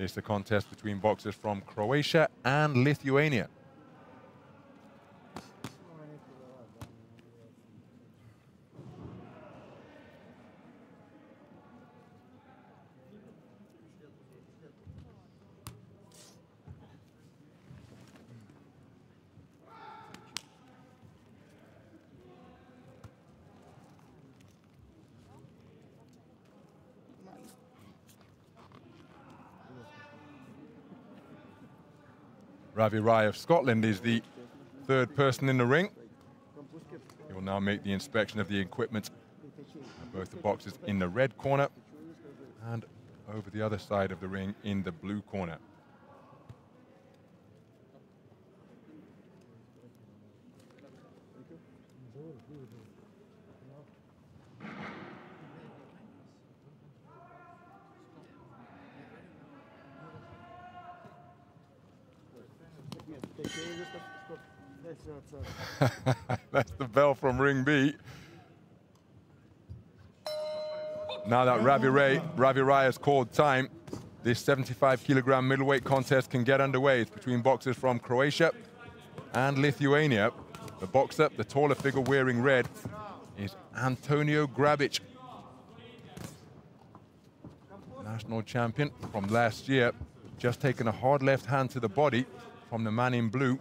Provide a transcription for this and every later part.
It's a contest between boxers from Croatia and Lithuania. Ravi Rai of Scotland is the third person in the ring. He will now make the inspection of the equipment of both the boxers in the red corner and over the other side of the ring in the blue corner. That's the bell from ring B. Now that Ravi Rai has called time, this 75-kilogram middleweight contest can get underway. It's between boxers from Croatia and Lithuania. The boxer, the taller figure wearing red, is Antonio GRABIC, national champion from last year, just taken a hard left hand to the body from the man in blue.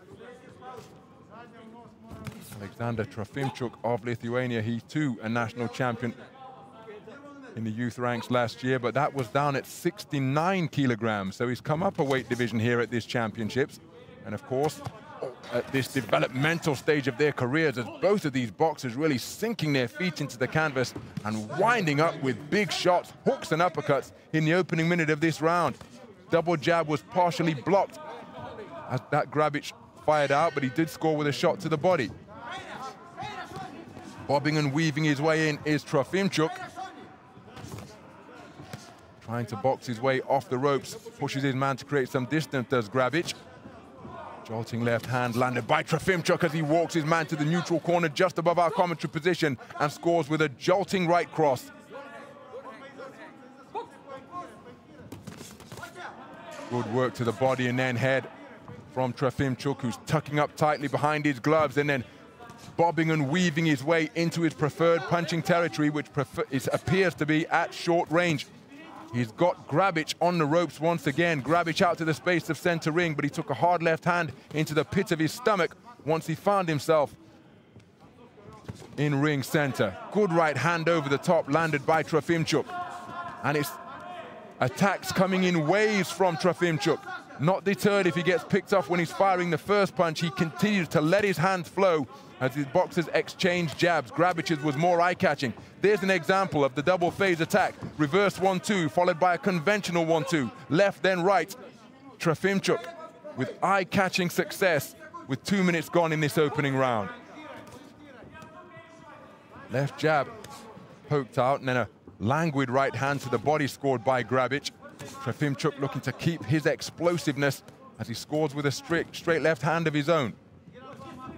Aleksandr TROFIMCUK of Lithuania, he too a national champion in the youth ranks last year, but that was down at 69 kilograms. So he's come up a weight division here at this championships. And of course, at this developmental stage of their careers, as both of these boxers really sinking their feet into the canvas and winding up with big shots, hooks and uppercuts in the opening minute of this round. Double jab was partially blocked as that GRABIC fired out, but he did score with a shot to the body. Bobbing and weaving his way in is TROFIMCUK. Trying to box his way off the ropes, pushes his man to create some distance, does GRABIC. Jolting left hand landed by TROFIMCUK as he walks his man to the neutral corner just above our commentary position and scores with a jolting right cross. Good work to the body and then head from TROFIMCUK, who's tucking up tightly behind his gloves and then bobbing and weaving his way into his preferred punching territory, which appears to be at short range. He's got GRABIC on the ropes once again. GRABIC out to the space of center ring, but he took a hard left hand into the pit of his stomach once he found himself in ring center. Good right hand over the top landed by TROFIMCUK. And it's attacks coming in waves from TROFIMCUK. Not deterred if he gets picked off when he's firing the first punch. He continues to let his hands flow as his boxers exchange jabs. GRABIC's was more eye-catching. There's an example of the double phase attack. Reverse 1-2 followed by a conventional 1-2. Left then right. TROFIMCUK with eye-catching success with 2 minutes gone in this opening round. Left jab poked out and then a languid right hand to the body scored by GRABIC. TROFIMCUK looking to keep his explosiveness as he scores with a straight left hand of his own.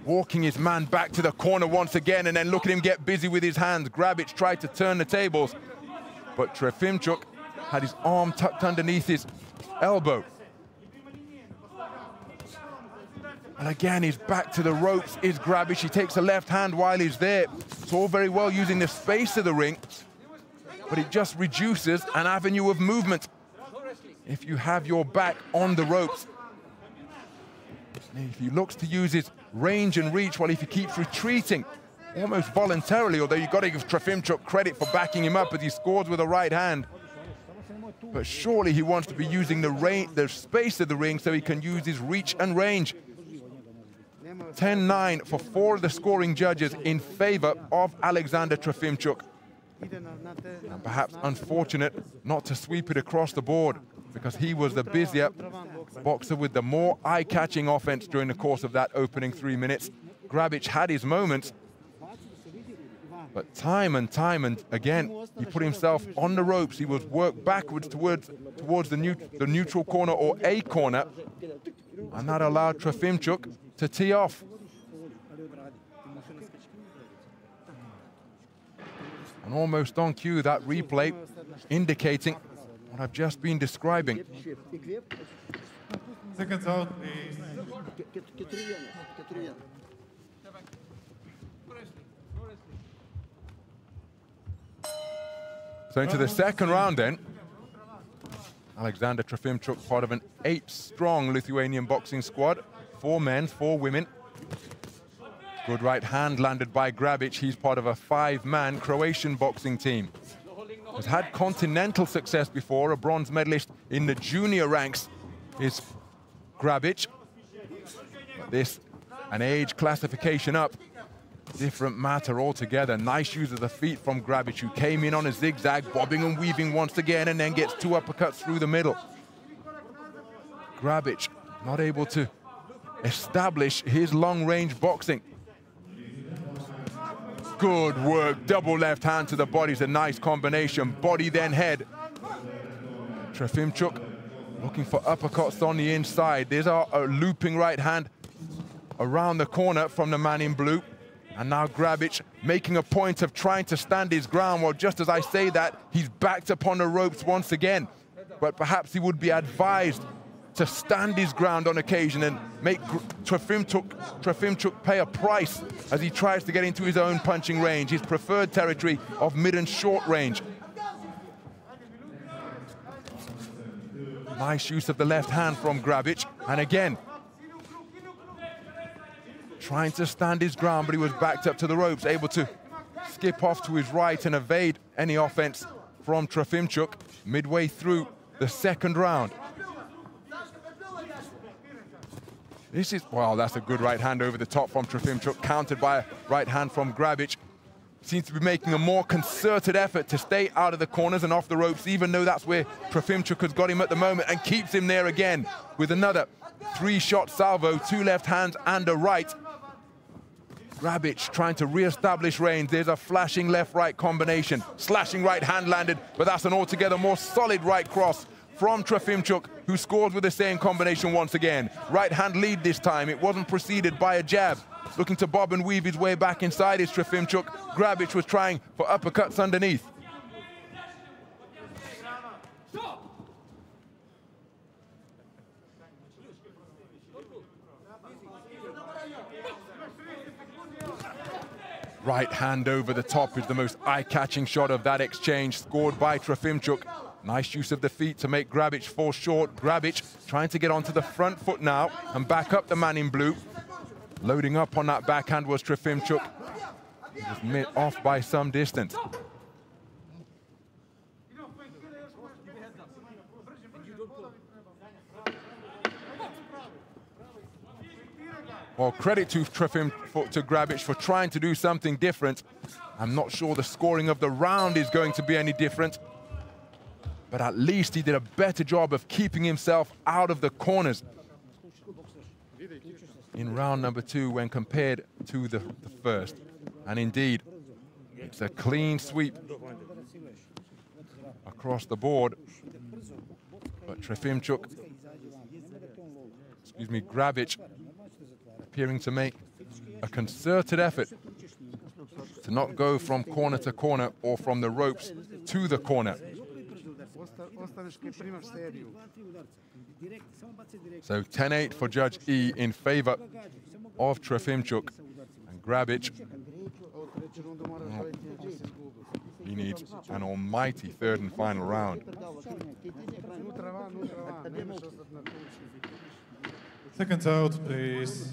Walking his man back to the corner once again and then look at him get busy with his hands. GRABIC tried to turn the tables, but TROFIMCUK had his arm tucked underneath his elbow. And again, he's back to the ropes, is GRABIC. He takes a left hand while he's there. It's all very well using the space of the ring, but it just reduces an avenue of movement if you have your back on the ropes. And if he looks to use his range and reach, well, if he keeps retreating almost voluntarily, although you've got to give TROFIMCUK credit for backing him up as he scores with a right hand. But surely he wants to be using the space of the ring so he can use his reach and range. 10-9 for 4 of the scoring judges in favor of Aleksandr TROFIMCUK. And perhaps unfortunate not to sweep it across the board, because he was the busier boxer with the more eye-catching offense during the course of that opening 3 minutes. GRABIC had his moments, but time and again, he put himself on the ropes. He was worked backwards towards the neutral corner or A corner, and that allowed TROFIMCUK to tee off. And almost on cue, that replay indicating what I've just been describing. Seconds out, please. So into the second round then. Aleksandr TROFIMCUK, part of an 8-strong Lithuanian boxing squad. 4 men, 4 women. Good right hand landed by GRABIC. He's part of a 5-man Croatian boxing team. Has had continental success before, a bronze medalist in the junior ranks is GRABIC. But this, an age classification up, different matter altogether. Nice use of the feet from GRABIC, who came in on a zigzag, bobbing and weaving once again, and then gets 2 uppercuts through the middle. GRABIC not able to establish his long-range boxing. Good work, double left hand to the body is a nice combination. Body then head. TROFIMCUK looking for uppercuts on the inside. There's a looping right hand around the corner from the man in blue. And now GRABIC making a point of trying to stand his ground. Well, just as I say that, he's backed upon the ropes once again. But perhaps he would be advised to stand his ground on occasion and make TROFIMCUK pay a price as he tries to get into his own punching range, his preferred territory of mid and short range. Nice use of the left hand from GRABIC. And again, trying to stand his ground, but he was backed up to the ropes, able to skip off to his right and evade any offense from TROFIMCUK midway through the second round. This is, wow, that's a good right hand over the top from TROFIMCUK, countered by a right hand from GRABIC. Seems to be making a more concerted effort to stay out of the corners and off the ropes, even though that's where TROFIMCUK has got him at the moment, and keeps him there again with another 3-shot salvo, 2 left hands and a right. GRABIC trying to re-establish range. There's a flashing left-right combination. Slashing right hand landed, but that's an altogether more solid right cross from TROFIMCUK, who scores with the same combination once again. Right hand lead this time. It wasn't preceded by a jab. Looking to bob and weave his way back inside is TROFIMCUK. GRABIC was trying for uppercuts underneath. Right hand over the top is the most eye-catching shot of that exchange, scored by TROFIMCUK. Nice use of the feet to make GRABIC fall short. GRABIC trying to get onto the front foot now and back up the man in blue. Loading up on that backhand was TROFIMCUK. He was off by some distance. Well, credit to GRABIC for trying to do something different. I'm not sure the scoring of the round is going to be any different, but at least he did a better job of keeping himself out of the corners in round number 2 when compared to the first. And indeed, it's a clean sweep across the board. But TROFIMCUK, GRABIC, appearing to make a concerted effort to not go from corner to corner or from the ropes to the corner. So 10-8 for Judge E in favor of TROFIMCUK, and GRABIC, he needs an almighty third and final round. Seconds out, please.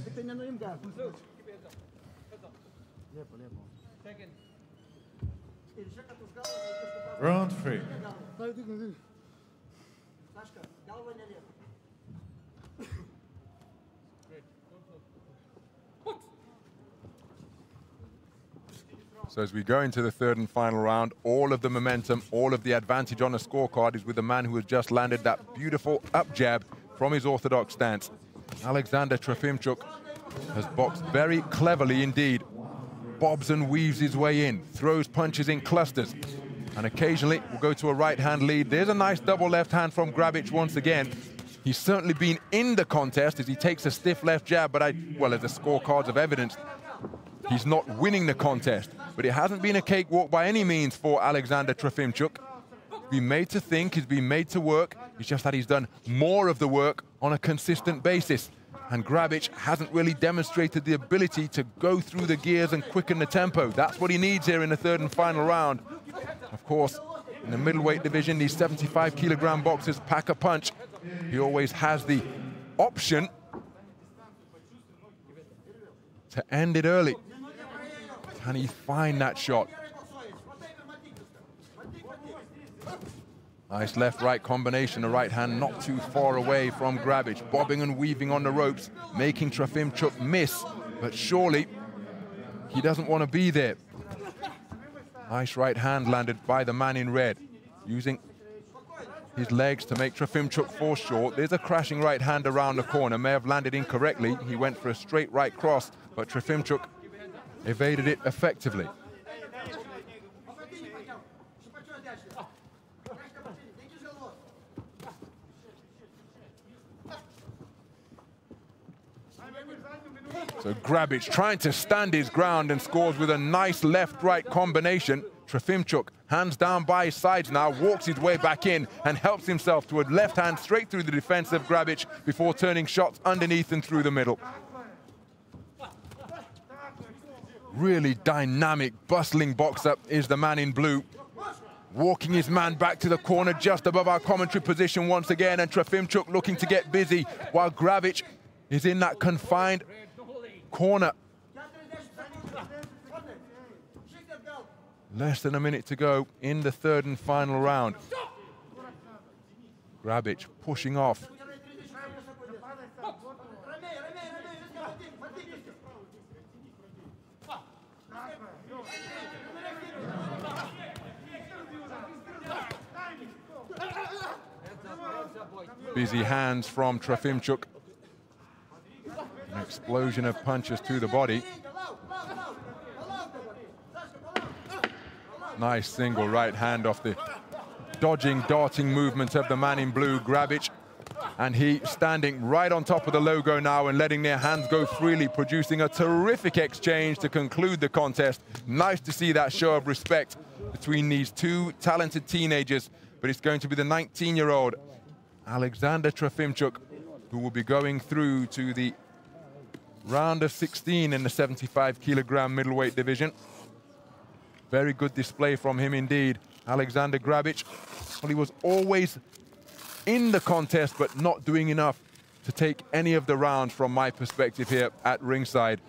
Round 3. So as we go into the third and final round, all of the momentum, all of the advantage on the scorecard is with the man who has just landed that beautiful up jab from his orthodox stance. Aleksandr TROFIMCUK has boxed very cleverly indeed. Bobs and weaves his way in, throws punches in clusters, and occasionally will go to a right hand lead. There's a nice double left hand from GRABIC once again. He's certainly been in the contest as he takes a stiff left jab, but well, as the scorecards have evidenced, he's not winning the contest. But it hasn't been a cakewalk by any means for Aleksandr TROFIMCUK. been made to think, he's been made to work. It's just that he's done more of the work on a consistent basis. And GRABIC hasn't really demonstrated the ability to go through the gears and quicken the tempo. That's what he needs here in the third and final round. Of course, in the middleweight division, these 75-kilogram boxers pack a punch. He always has the option to end it early. Can he find that shot? Nice left-right combination, the right hand not too far away from GRABIC, bobbing and weaving on the ropes, making TROFIMCUK miss, but surely he doesn't want to be there. Nice right hand landed by the man in red, using his legs to make TROFIMCUK fall short. There's a crashing right hand around the corner, may have landed incorrectly. He went for a straight right cross, but TROFIMCUK evaded it effectively. So GRABIC trying to stand his ground and scores with a nice left-right combination. TROFIMCUK, hands down by his sides now, walks his way back in and helps himself to a left hand straight through the defense of GRABIC before turning shots underneath and through the middle. Really dynamic, bustling boxer is the man in blue. Walking his man back to the corner just above our commentary position once again, and TROFIMCUK looking to get busy while GRABIC is in that confined corner. Less than a minute to go in the third and final round. GRABIC pushing off. Busy hands from TROFIMCUK. An explosion of punches to the body. Nice single right hand off the dodging, darting movement of the man in blue, GRABIC. And he standing right on top of the logo now and letting their hands go freely, producing a terrific exchange to conclude the contest. Nice to see that show of respect between these two talented teenagers, but it's going to be the 19-year-old Aleksandr TROFIMCUK who will be going through to the round of 16 in the 75-kilogram middleweight division. Very good display from him indeed. Aleksandr GRABIC, well, he was always in the contest, but not doing enough to take any of the rounds from my perspective here at ringside.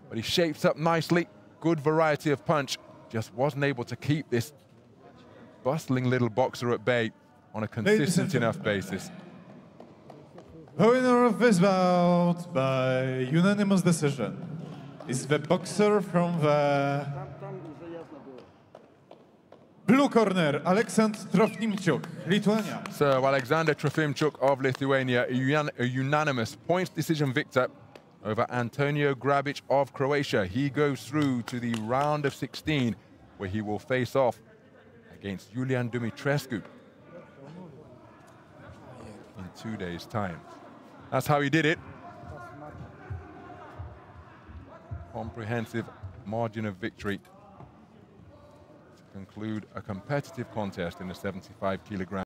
But he shapes up nicely, good variety of punch, just wasn't able to keep this bustling little boxer at bay on a consistent enough basis. The winner of this bout by unanimous decision is the boxer from the blue corner, Aleksandr TROFIMCUK, Lithuania. So Aleksandr TROFIMCUK of Lithuania, a unanimous points decision victor over Antonio GRABIC of Croatia. He goes through to the round of 16, where he will face off against Julian Dumitrescu in 2 days' time. That's how he did it. Comprehensive margin of victory to conclude a competitive contest in the 75-kilogram.